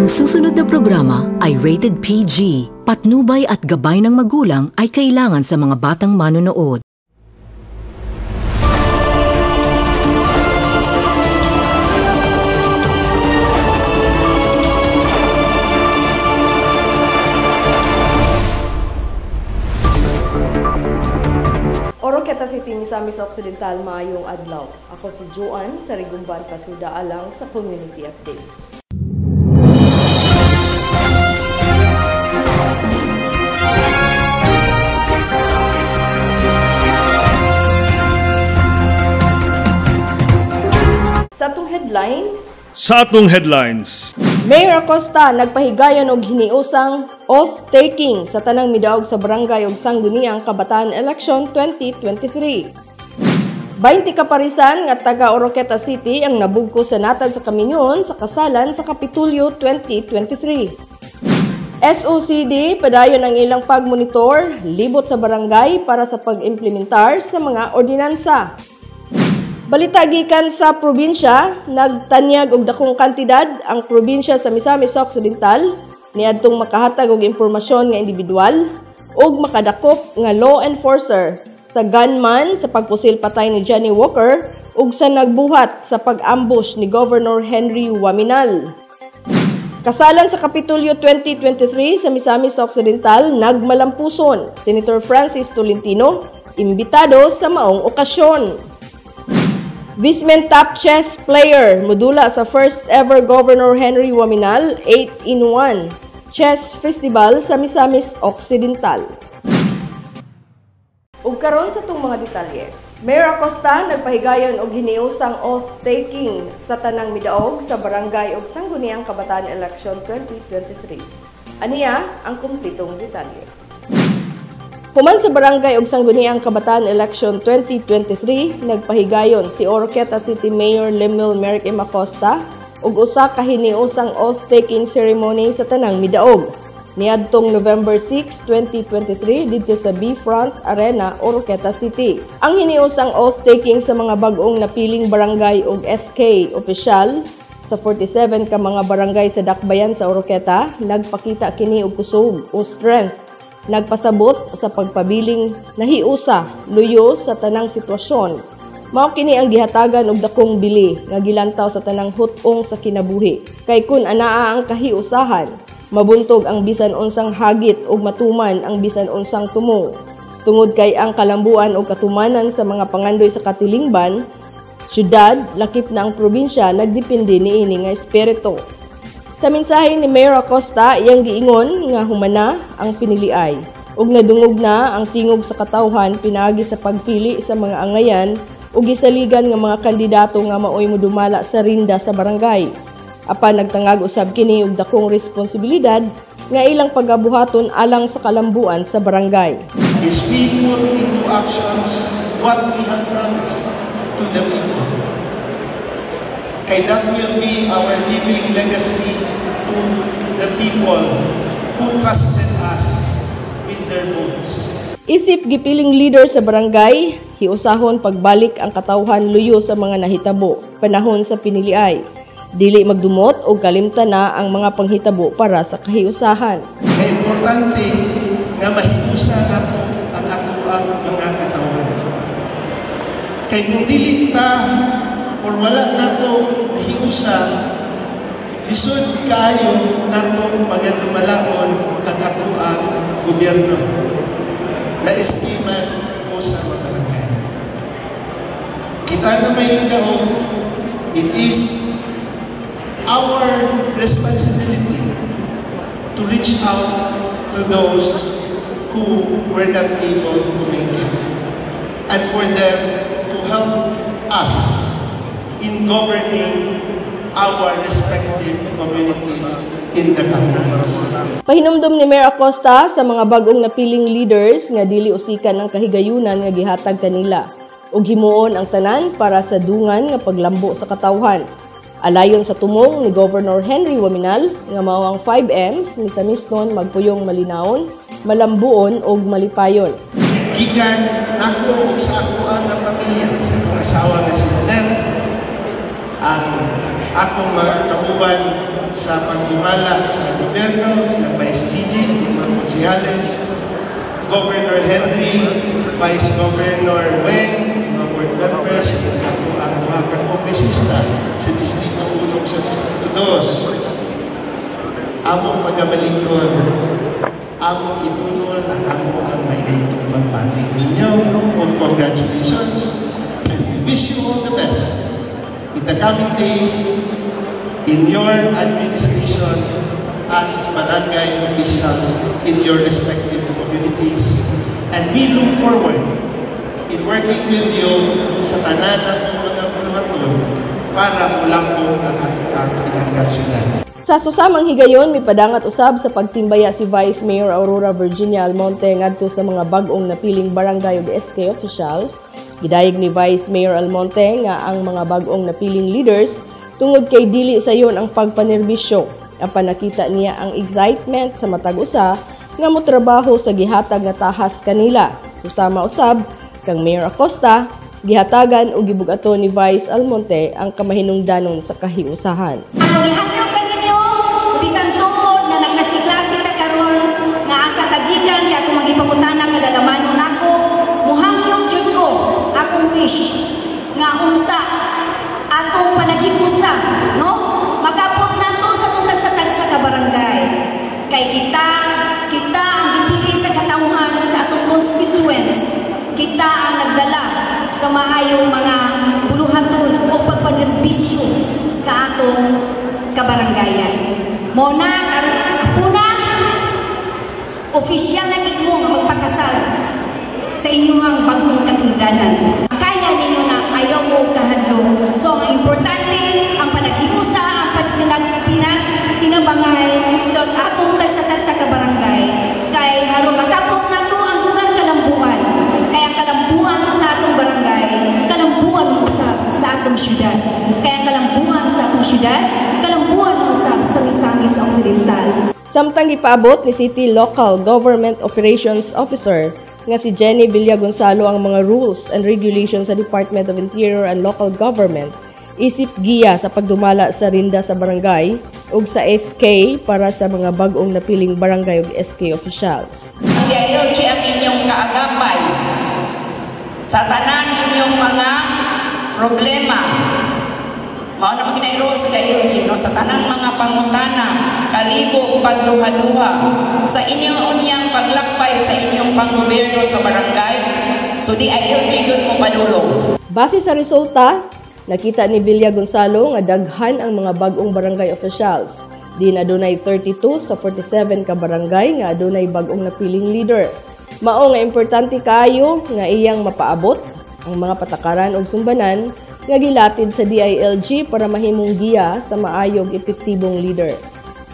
Ang susunod na programa ay rated PG. Patnubay at gabay ng magulang ay kailangan sa mga batang manonood. Oroqueta City, Misamis Occidental, maayong adlaw. Ako si Joan sa Rigumban, Pasuda alang sa Community Update. Sa atong headlines. Mayor Acosta nagpahigayon og hiniusang oath-taking sa tanang midaog sa barangay ug sangguniang kabataan election 2023. 20 kaparisan nga taga Oroqueta City ang nabugko sa natad sa kaminyon sa kasalan sa Kapitulyo 2023. SOCD padayon ang ilang pagmonitor libot sa barangay para sa pag-implementar sa mga ordinansa. Balita gikan sa probinsya, nagtanyag og dakong kantidad ang probinsya sa Misamis Occidental niadtong makahatag og impormasyon nga individual ug makadakop nga law enforcer sa gunman sa pagpusil patay ni Johnny Walker ug sa nagbuhat sa pag-ambush ni Governor Henry Waminal. Kasalan sa Kapitulyo 2023 sa Misamis Occidental, nagmalampuson Senator Francis Tolentino, imbitado sa maong okasyon. Vismen top chess player modula sa first ever Governor Henry Waminal 8-in-1 Chess Festival sa Misamis Occidental. Ug karon sa itong mga detalye, Mayor Acosta nagpahigayon og hiniusang oath-taking sa tanang midaog sa barangay ug sangguniang kabataan election 2023. Aniya ang kumpletong detalye. Human sa barangay ug sangguniang kabataan election 2023, nagpahigayon si Oroqueta City Mayor Lemuel Merrick M. Acosta ug usa ka hiniusang oath-taking ceremony sa tanang midaog niadtong November 6, 2023 dito sa B-Front Arena, Oroqueta City. Ang hiniusang oath-taking sa mga bag-ong napiling barangay ug SK opisyal sa 47 ka mga barangay sa dakbayan sa Oroqueta, nagpakita kini og kusog o strength. Nagpasabot sa pagpabiling nahiusa, luyo sa tanang sitwasyon. Mao kini ang gihatagan og dakong bili nga gilantaw sa tanang hutong sa kinabuhi. Kay kun anaa ang kahiusahan, mabuntog ang bisan unsang hagit ug matuman ang bisan unsang tumo. Tungod kay ang kalambuan o katumanan sa mga pangandoy sa katilingban, syudad, lakip na ang probinsya, nagdepende niini nga espiritu. Sa mensahe ni Mayor Acosta, iyang giingon nga humana ang piniliay ug nadungog na ang tingog sa katawhan pinaagi sa pagpili sa mga angayan ug gisaligan nga mga kandidato nga maoy modumala sa rinda sa barangay. Apan nagtangag usab kini og dakong responsibilidad nga ilang pagabuhaton alang sa kalambuan sa barangay. Is we put into actions what we have promised to the people. Kay that will be our living legacy to the people who trusted us with their votes. Isip gipiling leader sa barangay, hiusahon pagbalik ang katawhan luyo sa mga nahitabo panahon sa piniliay. Dili magdumot o kalimtan na ang mga panghitabo para sa kahiusahan. Kay importante nga mahiusa nato ang ato ang mga katawhan. Kay kung dili ta or wala nato nahiusa, lisod kayo nato magadumalaon ang ato ang gobyerno na estiman o sa mga barangay. Kita na may daog, it is our responsibility to reach out to those who were not able to make it and for them to help us in governing our respective communities in the capital. Pahinumdum ni Mayor Acosta sa mga bagong napiling leaders nga dili usikan ang kahigayunan nga gihatag kanila ug himuon ang tanan para sa dungan nga paglambo sa katawhan. Alayon sa tumong ni Governor Henry Waminal nga mao ang 5 M's misamisnon magpuyong malinawon, malambuon ug malipayon. Gikan nako sa ako ang pamilya sa asawa nga si Janet, ang akong mga kauban sa pagdumala sa gobyerno, sa Vice Gigi, mga konsihales, Governor Henry, Vice Governor Weng, mga board members, ako ang mga kongresista sa Distrito 1 sa Distrito 2. Among pagkabalikon, among itunol ang ang mahiligong pagpating ninyo. And congratulations, and we wish you all the best in the coming days in your administration as barangay officials in your respective communities. And we look forward in working with you sa tanan ng mga buluhaton para mulambong ang ating pinagkasunan. Sa susamang higayon, may padangat usab sa pagtimbaya si Vice Mayor Aurora Virginia Almonte ngadto sa mga bag-ong napiling barangay ug SK officials. Gidayeg ni Vice Mayor Almonte nga ang mga bag-ong napiling leaders tungod kay dili sayon ang pagpanerbisyo. Apan nakita niya ang excitement sa matag usa nga motrabaho sa gihatag nga tahas kanila. Susama usab kang Mayor Acosta, gihatagan o gibugaton ni Vice Almonte ang kamahinungdanon sa kahiusahan. Ang gihatag kaninyo, bisan tuod na nagklase-klase ta karon nga asa tagikan kay ako magipangutana kada lamanon nako, muhangyo jud ko akong wish nga unta atong panaghiusa, no? Makapot nato sa tutag sa tagsa ka barangay. Kay kita ang gipili sa katawhan sa atong constituents. Kita ang nagdala sa maayong mga buluhaton o pagpanerbisyo sa atong kabarangayan. Mona, puna, opisyal na gid mo nga magpakasal sa inyong bagong katungdanan. Kaya ninyo na ayaw mo kahadlok. So, ang importante, ang panaghiusa, ang tinabangay sa atong tagsa-tagsa kabarangay. Kay harong makapot na to ang dugang kalambuan. Kaya kalambuan sa atong barangay, kalambuan mo sa atong syudad. Kaya kalambuan sa atong syudad, kalambuan mo sa Misamis Occidental. Samtang ipaabot ni City Local Government Operations Officer nga si Jenny Villa Gonzalo ang mga rules and regulations sa Department of Interior and Local Government, isip giya sa pagdumala sa rinda sa barangay ug sa SK para sa mga bag-ong napiling barangay ug SK officials. Ang DILG ang inyong kaagapay sa tanan inyong mga problema. Mao na maginairo sa DILG no, sa tanang mga pangutana, kaligo pagduha-duha sa inyong unyang paglakbay sa inyong panggobyerno sa barangay. So DILG gud mo padulong. Base sa resulta, nakita ni Villa Gonzalo nga daghan ang mga bag-ong barangay officials. Din adunay 32 sa 47 ka barangay nga adunay bag-ong napiling leader. Mao nga importante kaayo nga iyang mapaabot ang mga patakaran ug sumbanan nga gilatid sa DILG para mahimong giya sa maayog epektibong leader.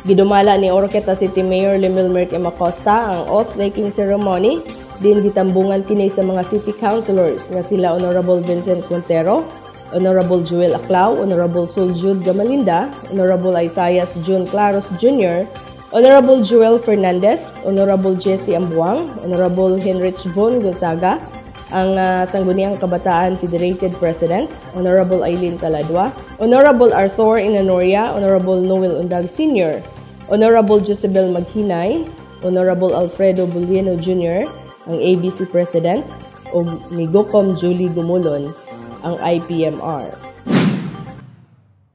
Gidumala ni Oroqueta City Mayor Lemil M. Acosta ang oath-taking ceremony, din gitambungan kini sa mga city councilors nga sila Honorable Vincent Quintero, Honorable Joel Aclao, Honorable Suljud Gamalinda, Honorable Isaias June Claros Jr., Honorable Joel Fernandez, Honorable Jesse Ambuang, Honorable Henrich Von Gonzaga, ang Sangguniang Kabataan Federated President, Honorable Eileen Taladwa, Honorable Arthur Inanoria, Honorable Noel Undag Sr., Honorable Josebel Maghinay, Honorable Alfredo Bulieno Jr., ang ABC President, o ni Gocom Julie Gumulon, ang IPMR.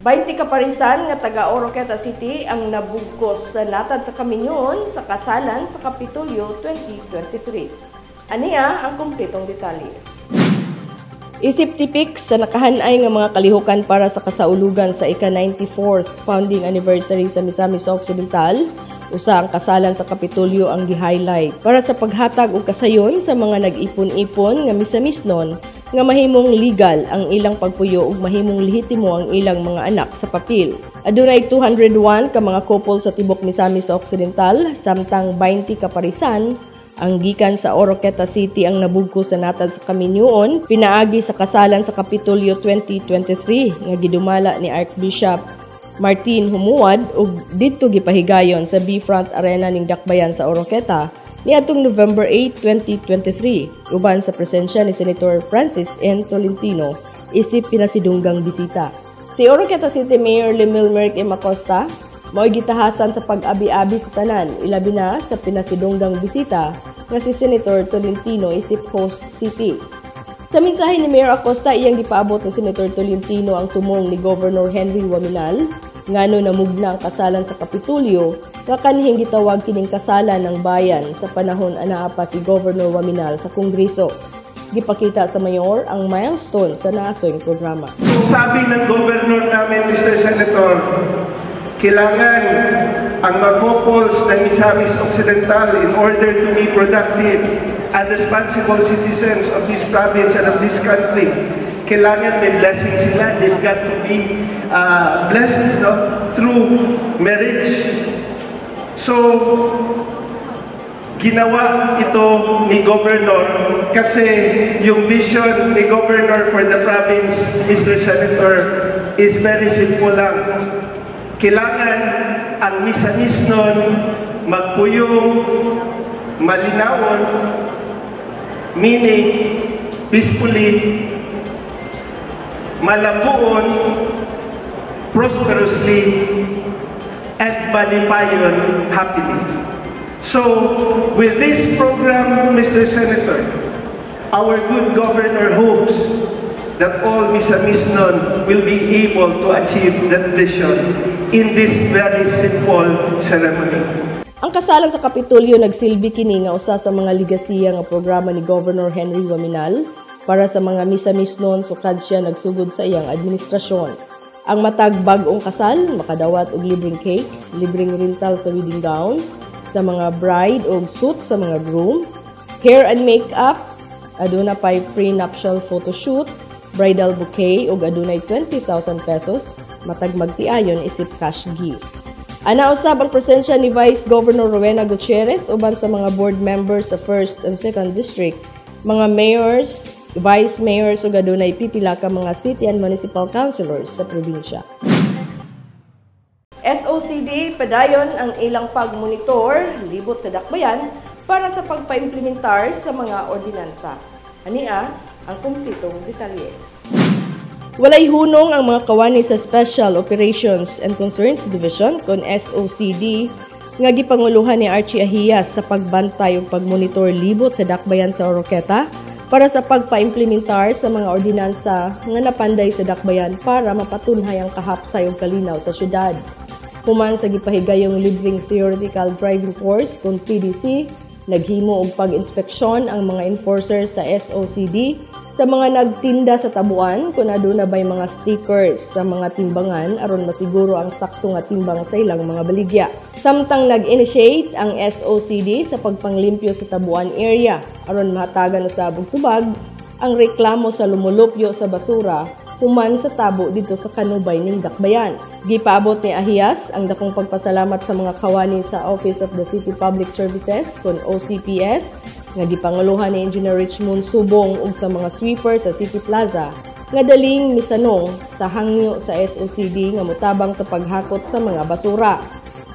20 kaparisan nga taga Oroqueta City ang nabugkos sa natad sa kaminyon sa kasalan sa Kapitolyo 2023. Aniya ang kumpletong detalye. Isip tipik sa nakahanay nga mga kalihukan para sa kasaulugan sa ika-94th founding anniversary sa Misamis Occidental, usa ang kasalan sa Kapitolyo ang gi-highlight para sa paghatag og kasayon sa mga nag-ipon-ipon nga misamisnon nga mahimong legal ang ilang pagpuyo ug mahimong lehitimo ang ilang mga anak sa papel. Adunay 201 ka mga couple sa tibok Misamis Occidental samtang 20 ka parisan ang gikan sa Oroqueta City ang nabugko sa natad sa kaminyoon pinaagi sa kasalan sa Kapitolyo 2023 nga gidumala ni Archbishop Martin Humuad ug didto gipahigayon sa B-Front Arena ning Dakbayan sa Oroqueta niadtong November 8, 2023 uban sa presensya ni Senator Francis N. Tolentino isip pinasidunggang bisita. Si Oroqueta City Mayor Lemil Merck M. Acosta mao'y gitahasan sa pag-abi-abi sa tanan, ilabi na sa pinasidunggang bisita nga si Senator Tolentino isip host city. Sa mensahe ni Mayor Acosta, iyang gipaabot ni Senator Tolentino ang tumong ni Governor Henry Waminal ngano namugna ang kasalan sa Kapitulyo nga kanhing gitawag kining kasalan ng bayan sa panahon anaa pa si Governor Waminal sa Kongreso. Gipakita sa mayor ang milestone sa nasoyng programa. Sabi ng governor namin, Mr. Senator, kailangan ang mga couples ng Misamis Occidental in order to be productive and responsible citizens of this province and of this country, kailangan may blessing sila. They've got to be blessed through marriage. So, ginawa ito ni Governor kasi yung vision ni Governor for the province, Mr. Senator, is very simple lang. Kailangan ang Misamis nun magpuyong, malinawon, meaning peacefully, malabuon, prosperously, and malipayon happily. So, with this program, Mr. Senator, our good governor hopes that all Misamis nun will be able to achieve that vision in this very simple ceremony. Ang kasalan sa Kapitolyo nagsilbi kini nga usa sa mga ligasiya nga programa ni Governor Henry Waminal para sa mga Misamis nun sukad siya nagsugod sa iyang administrasyon. Ang matag bag-ong kasal makadawat og libreng cake, libreng rental sa wedding gown sa mga bride o suit sa mga groom, hair and makeup, aduna pay pre-nuptial photoshoot, bridal bouquet ug adunay 20,000 pesos, matag magtiayon isip cash gift. Ana usab ang presensya ni Vice Governor Rowena Gutierrez uban sa mga board members sa 1st and 2nd District, mga mayors, vice mayors ug adunay pipila ka mga city and municipal councilors sa probinsya. SOCD padayon ang ilang pagmonitor libot sa dakbayan para sa pagpaimplementar sa mga ordinansa. Ania ang kumpletong detalye. Walay hunong ang mga kawani sa Special Operations and Concerns Division kon SOCD nga gipanguluhan ni Archie Ahias sa pagbantay ug pagmonitor libot sa dakbayan sa Oroqueta para sa pagpaimplementar sa mga ordinansa nga napanday sa dakbayan para mapatunhay ang kahapsay ug kalinaw sa syudad. Human sa gipahigayong libreng theoretical driving course kung PDC, naghimo og pag-inspeksyon ang mga enforcers sa SOCD sa mga nagtinda sa tabuan kung aduna bay mga stickers sa mga timbangan aron masiguro ang sakto nga timbang sa ilang mga baligya. Samtang nag-initiate ang SOCD sa pagpanglimpyo sa tabuan area aron mahatagan usab og tubag ang reklamo sa lumulupyo sa basura human sa tabo dito sa kanubay ning dakbayan. Gipaabot ni Ahias ang dakong pagpasalamat sa mga kawani sa Office of the City Public Services kon OCPS nga gipanguluhan ni Engineer Richmond Subong ug sa mga sweeper sa City Plaza nga daling misanong sa hangyo sa SOCD nga motabang sa paghakot sa mga basura.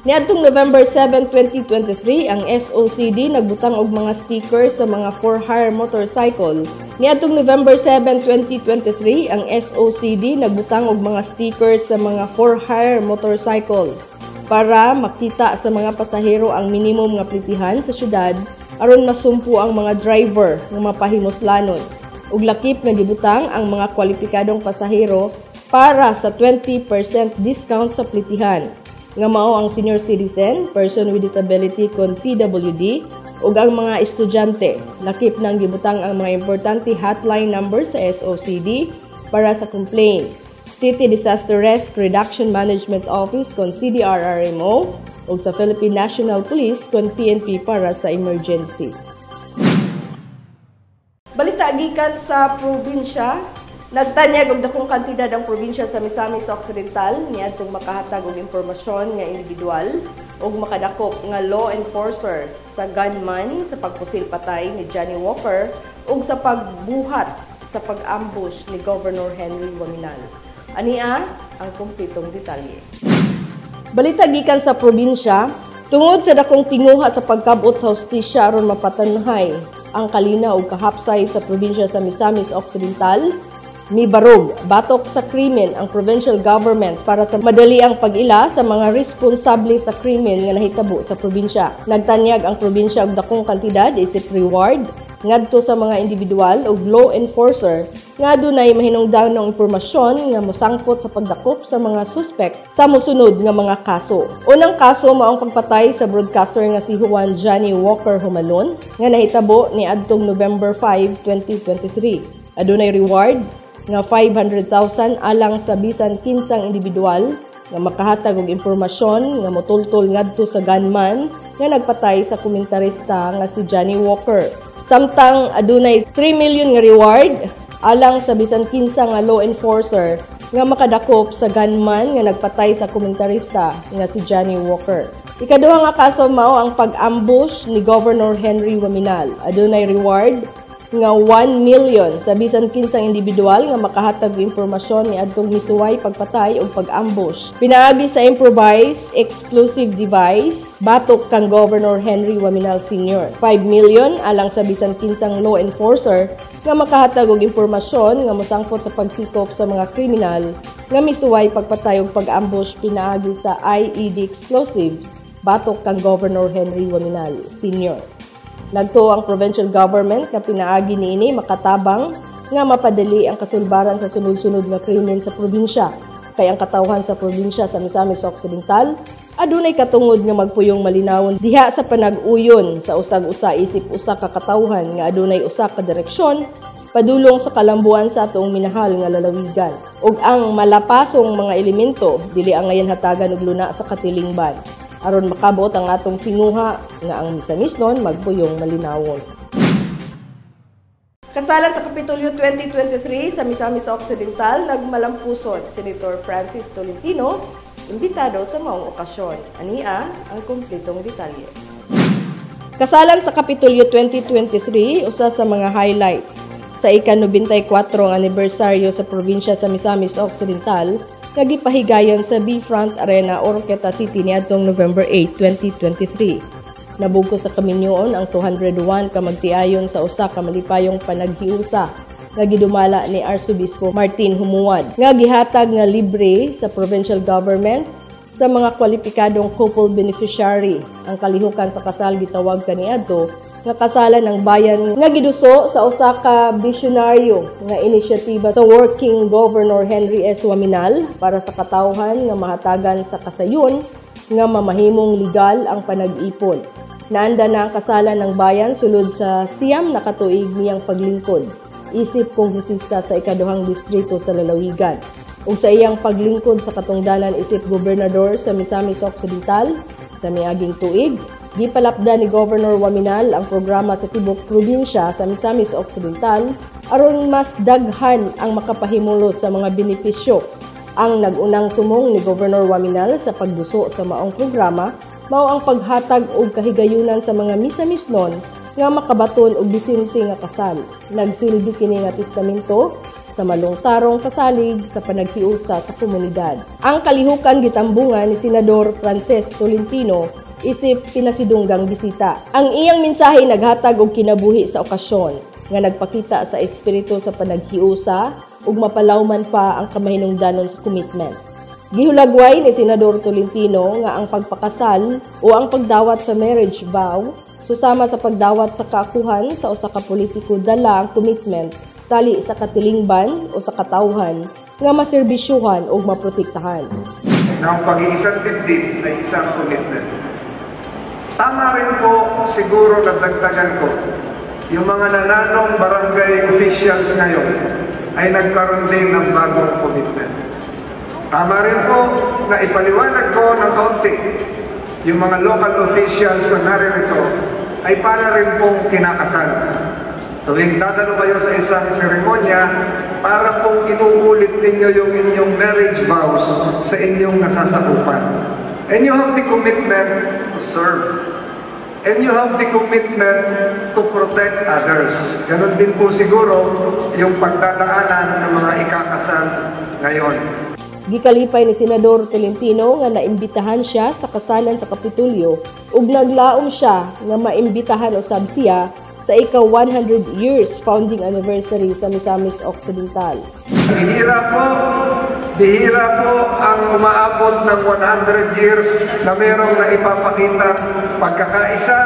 Niadtong November 7, 2023, ang SOCD nagbutang og mga stickers sa mga for-hire motorcycle. Niadtong November 7, 2023, ang SOCD nagbutang og mga stickers sa mga for-hire motorcycle para makita sa mga pasahero ang minimum nga plitihan sa syudad aron masumpo ang mga driver nga mapahimuslanon. Ug lakip nga gibutang ang mga kwalipikadong pasahero para sa 20% discount sa plitihan. Nga mao ang senior citizen, person with disability kon PWD ug ang mga estudyante. Lakip nang gibutang ang mga importante hotline number sa SOCD para sa complaint. City Disaster Risk Reduction Management Office kon CDRRMO ug sa Philippine National Police kon PNP para sa emergency. Balita gikan sa probinsya. Nagtanyag og dakong kantidad ang probinsya sa Misamis Occidental niadtong makahatag og impormasyon nga individual ug makadakop nga law enforcer sa gunman sa pagpusil patay ni Johnny Walker ug sa pagbuhat sa pag-ambush ni Governor Henry Waminal. Ania ang kumpletong detalye. Balita gikan sa probinsya, tungod sa dakong tinguha sa pagkabot sa hustisya aron mapatunhay ang kalinaw ug kahapsay sa probinsya sa Misamis Occidental, Mibarog, batok sa krimen ang provincial government para sa madali ang pag-ila sa mga responsable sa krimen nga nahitabo sa probinsya. Nagtanyag ang probinsya og dakong kantidad isip reward ngadto sa mga individual ug law enforcer nga adunay mahinungdanong impormasyon nga mosangpot sa pagdakop sa mga suspect sa mosunod nga mga kaso. Unang kaso mao ang pagpatay sa broadcaster nga si Juan Johnny Walker Humalon nga nahitabo ni adtong November 5, 2023. Adunay reward nga 500,000 alang sa bisan kinsang individual nga makahatag og impormasyon nga motultol ngadto sa gunman nga nagpatay sa komentarista nga si Johnny Walker. Samtang adunay 3 million nga reward alang sa bisan kinsa nga law enforcer nga makadakop sa gunman nga nagpatay sa komentarista nga si Johnny Walker. Ikaduha nga kaso mao ang pag-ambush ni Governor Henry Waminal. Adunay reward nga 1 million sa bisan kinsang individual nga makahatag og impormasyon ni adtong misuway pagpatay o pag-ambush. Pinaagi sa improvised explosive device batok kang Governor Henry Waminal Sr. 5 million alang sa bisan kinsang law enforcer nga makahatag og impormasyon nga mosangpot sa pagsikop sa mga kriminal nga misuway pagpatay og pag-ambush pinaagi sa IED explosive batok kang Governor Henry Waminal Sr. Nagtuo ang provincial government nga pinaagi niini makatabang nga mapadali ang kasulbaran sa sunod-sunod nga krimen sa probinsya. Kay ang katawhan sa probinsya sa Misamis Occidental adunay katungod nga magpuyong malinawon diha sa panag-uyon sa usag-usa isip usa ka katawhan nga adunay usa ka direksyon padulong sa kalambuan sa atong minahal nga lalawigan. Ug ang malapasong mga elemento dili ang ngayon hatagan og luna sa katilingban. Aron makabot ang atong tinguha nga ang Misamis nun magpuyong malinawon. Kasalan sa Kapitolyo 2023 sa Misamis Occidental, nagmalampuson Senator Francis Tolentino, imbitado sa maong okasyon. Ania ang kumpletong detalye. Kasalan sa Kapitolyo 2023, usa sa mga highlights sa ika-94 anibersaryo sa probinsya sa Misamis Occidental, nagipahigayon sa B-Front Arena, Oroqueta City niadtong November 8, 2023. Nabugko sa kaminyoon ang 201 ka magtiayon sa usa ka malipayong panaghiusa nga gidumala ni Arsobispo Martin Humuad nga gihatag nga libre sa provincial government sa mga kwalipikadong couple beneficiary. Ang kalihukan sa kasal gitawag kaniadto nga kasalan ng bayan nga giduso sa usa ka bisyonaryo nga inisyatiba sa Working Governor Henry S. Waminal para sa katawhan nga mahatagan sa kasayon nga mamahimong legal ang panag-ipon. Naanda na ang kasalan ng bayan sulod sa siyam na katuig niyang paglingkod isip kongresista sa ikaduhang distrito sa lalawigan ug sa iyang paglingkod sa katungdanan isip gobernador sa Misamis Occidental sa miaging tuig. Gipalapda ni Governor Waminal ang programa sa tibok probinsya sa Misamis Occidental aron mas daghan ang makapahimulo sa mga benepisyo. Ang nagunang tumong ni Governor Waminal sa pagduso sa maong programa mao ang paghatag og kahigayunan sa mga Misamisnon nga makabaton og bisente nga kasal. Nagsilbi kini nga testamento sa malungtarong kasalig sa panaghiusa sa komunidad. Ang kalihukan gitambungan ni Senador Francis Tolentino isip pinasidunggang bisita. Ang iyang mensahe naghatag og kinabuhi sa okasyon nga nagpakita sa espiritu sa panaghiusa ug mapalawman pa ang kamahinungdanon sa commitment. Gihulagway ni Senador Tolentino nga ang pagpakasal o ang pagdawat sa marriage vow susama sa pagdawat sa kaakuhan sa usa ka politiko dala ang commitment tali sa katilingban o sa katawhan nga maserbisyuhan o maprotektahan. Ang pag-iisang dibdib ay isang commitment. Tama rin po siguro na dagdagan ko, yung mga nananong barangay officials ngayon ay nagkaroon din ng bagong commitment. Tama rin po na ipaliwanag ko ng kaunti, yung mga local officials na naririto ay para rin pong kinakasal. Tuwing dadalo kayo sa isang seremonya, para pong inuulit ninyo yung inyong marriage vows sa inyong nasasakupan. And you have the commitment to serve. And you have the commitment to protect others. Ganon din po siguro yung pagdadaanan ng mga ikakasal ngayon. Gikalipay ni Senador Tolentino nga naimbitahan siya sa kasalan sa Kapitolyo ug naglaom siya nga maimbitahan usab siya sa ika-100 years founding anniversary sa Misamis Occidental. Bihira po ang umaabot ng 100 years na merong na ipapakita pagkakaisa,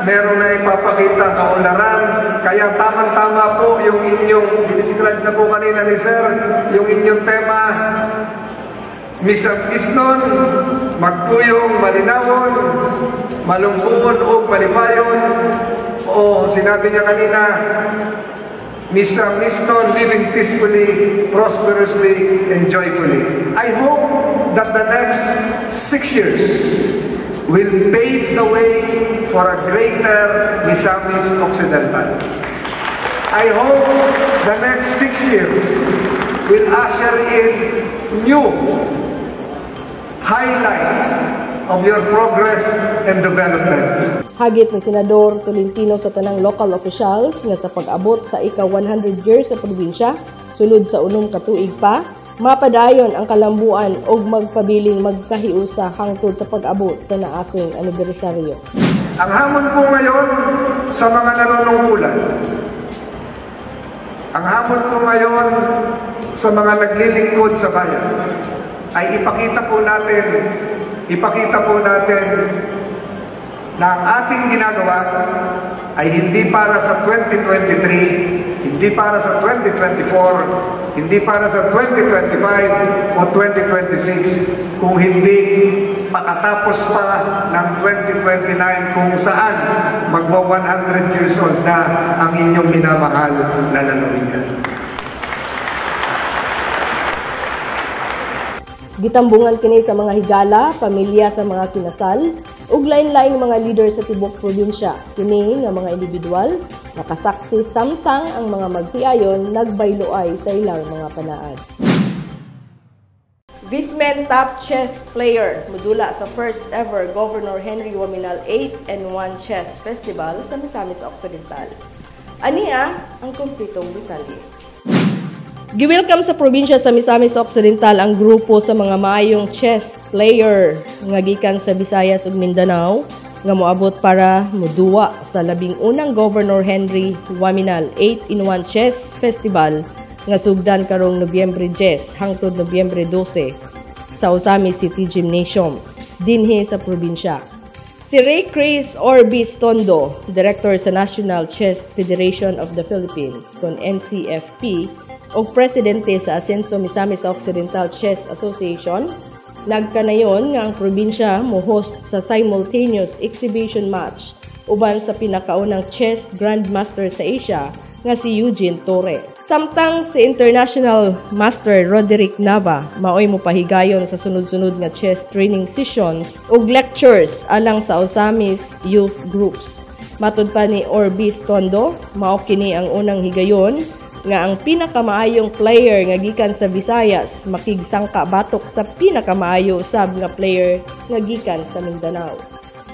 merong na ipapakita kaunlaran. Kaya tamang-tama po yung inyong, diniscribe na po kanina ni Sir, yung inyong tema, Misam-isnon, magpuyong, malinawon, malumbuon o malipayon, o sinabi niya kanina, Misam-isnon, living peacefully, prosperously, and joyfully. I hope that the next 6 years will pave the way for a greater Misamis Occidental. I hope the next 6 years will usher in new highlights of your progress and development. Hagit ni Senador Tolentino sa tanang local officials nga sa pag-abot sa ika-100 years sa probinsya, sulod sa unong katuig pa, mapadayon ang kalambuan og magpabiling magkahiusa hangtod sa pag-abot sa naasong anibersaryo. Ang hamon po ngayon sa mga nanunungkulan, ang hamon po ngayon sa mga naglilingkod sa bayan, ay ipakita po natin na ang ating ginagawa ay hindi para sa 2023, hindi para sa 2024, hindi para sa 2025 o 2026, kung hindi makatapos pa ng 2029 kung saan magwa 100 years old na ang inyong minamahal na lalawigan. Gitambungan kini sa mga higala, pamilya sa mga kinasal, ug lain-laing mga leader sa tibok probinsya. Kini nga mga individual nakasaksi samtang ang mga magtiayon nagbayloay sa ilang mga panaad. Vismen top chess player mudula sa first ever Governor Henry Waminal 8-in-1 Chess Festival sa Misamis Occidental. Ania ang kumpletong detalye. Giwelcome sa probinsya sa Misamis Occidental ang grupo sa mga maayong chess player nga gikan sa Visayas ug Mindanao nga moabot para muduwa sa 11 Governor Henry Waminal 8-in-1 Chess Festival nga sugdan karong Nobyembre 10 hangtod Nobyembre 12 sa Usami City Gymnasium dinhi sa probinsya. Si Ray Chris Orbis Tondo, Director sa National Chess Federation of the Philippines kon NCFP o presidente sa Asenso Misamis Occidental Chess Association, nagkanayon nga ang probinsya mo-host sa simultaneous exhibition match uban sa pinakaunang chess grandmaster sa Asia nga si Eugene Torre. Samtang si International Master Roderick Nava maoy mopahigayon sa sunod-sunod nga chess training sessions ug lectures alang sa Osamis youth groups. Matud pa ni Orbis Tondo, mao kini ang unang higayon nga ang pinakamaayong player nga gikan sa Visayas makigsangka batok sa pinakamaayo usab nga player nga gikan sa Mindanao.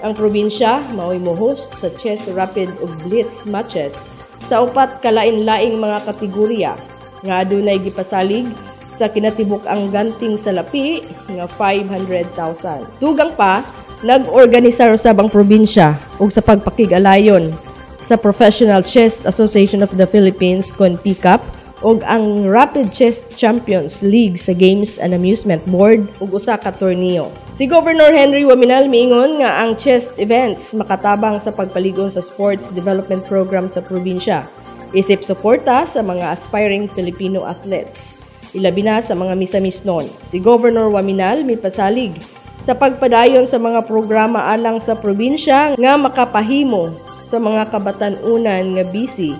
Ang probinsya maoy mo-host sa chess rapid ug blitz matches sa upat kalain-laing mga kategorya nga adunay gipasalig sa kinatibuk ang ganting sa lapi nga 500,000. Dugang pa, nag-organisar usab ang probinsya ug sa pagpakig-alayon sa Professional Chess Association of the Philippines kon PCAP ug ang Rapid Chess Champions League sa Games and Amusement Board ug usa ka torneo. Si Governor Henry Waminal miingon nga ang chess events makatabang sa pagpaligon sa sports development program sa probinsya. Isip suporta sa mga aspiring Filipino athletes. Ilabi na sa mga misamisnon. Si Governor Waminal mipasalig sa pagpadayon sa mga programa alang sa probinsya nga makapahimo sa mga kabatan-unan nga busy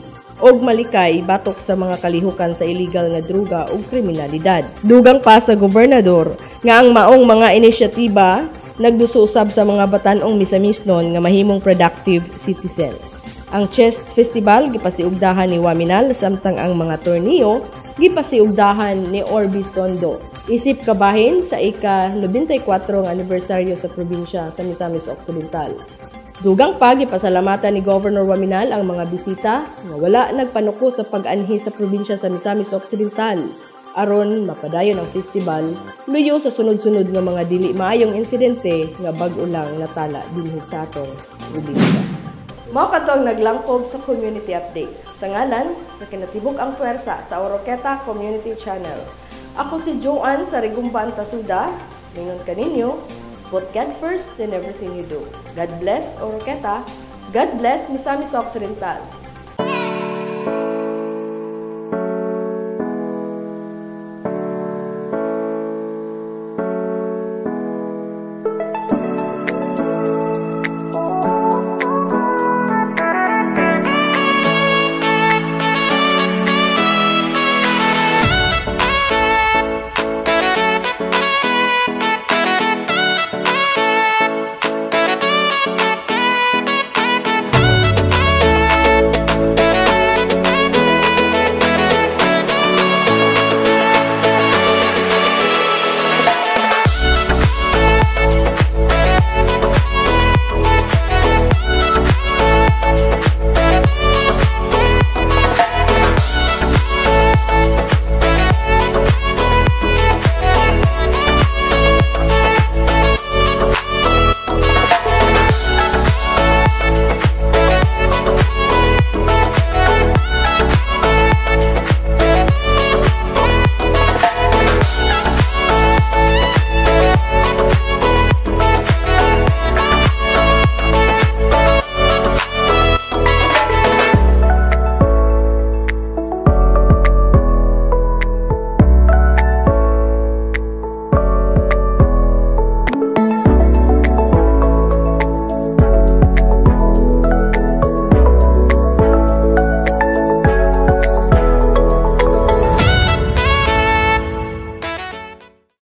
og malikay batok sa mga kalihukan sa illegal nga druga ug kriminalidad. Dugang pa sa gobernador nga ang maong mga inisyatiba nagdususab sa mga batan-ong misamisnon nga mahimong productive citizens. Ang chess festival gipasiugdahan ni Waminal samtang ang mga torneo gipasiugdahan ni Orbis Tondo. Isip kabahin sa ika-94 nga anibersaryo sa probinsya sa Misamis Occidental. Dugang pa gipasalamatan ni Governor Waminal ang mga bisita nga wala nagpanuko sa pag-anhi sa probinsya sa Misamis Occidental aron mapadayon ang festival luyo sa sunod-sunod nga mga dili maayong insidente nga bag-o lang natala dinhi sa atong probinsya. Mao kadto ang naglangkob sa community update. Sa ngalan sa kinatibuk ang puwersa sa Oroqueta Community Channel. Ako si Joanne sa Rigumban Tasuda. Lingon kaninyo, put God first in everything you do. God bless Oroqueta. God bless Misamis Occidental.